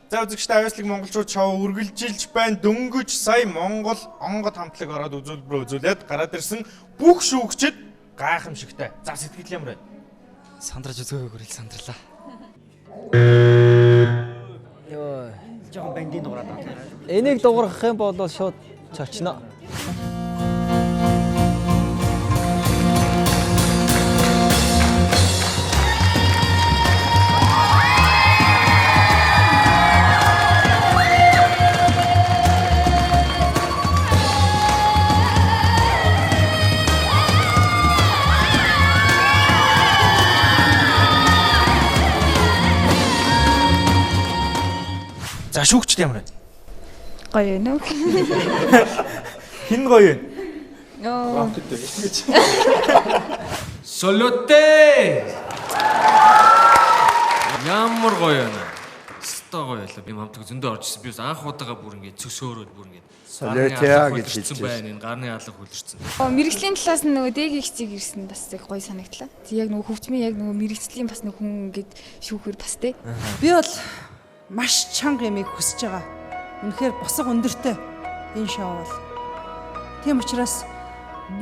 За үзэгчтэй авьяаслыг монголчууд шоу үргэлжилж байна. Дөнгөж сая Монгол онгод хамтлаг ороод үзүүлбэр үзүүлээд гараад ирсэн бүх шүүгчид гайхамшигтай. За сэтгэл ямар байна? Сандраж үзгөөгүй хүрэл сандарлаа. Йоо, жоохон бандийн дуурайд байна. Энийг дуурах юм бол шууд чачна. За шүүгчд ямар байна? Гоё нөө. Хин гоё вэ? Йоо. Солоте! Ямар гоё байна. Өстой гоё байлаа. Би хамтаг зөндөө орчихсон. Би бас анх удаага бүр ингэж цөсөөрөөд бүр ингэж солиотеа гэж хэлж байна. Энэ гарны алга хөлөрцөн. Мэргэжлийн талаас нь нөгөө дээг ихцэг ирсэн бас яг гоё санагдлаа. Тэг яг нөгөө хөгжмийн яг нөгөө мэргэжлийн бас нэг хүн ингэж шүүхээр бас тий. Би бол маш чанга юмыг хүсэж байгаа. Үнэхээр босго өндөртэй энэ шоу бол. Тийм учраас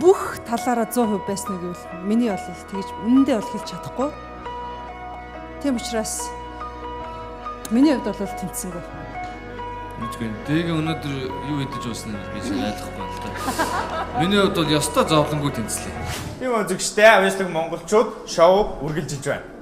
бүх талаараа 100% байсныг бол миний бол тэгж үнэндээ бол хэлж чадахгүй. Тийм учраас миний хувьд бол тэнцсэнгүй. Мэдгүй. Дээг өнөөдөр юу хийж ууснаа би ойлгохгүй л та. Миний хувьд бол ёстой зовлонгүй тэнцлээ. Тийм үзэгчтэй авьяаслыг монголчууд шоу үргэлжилж байна.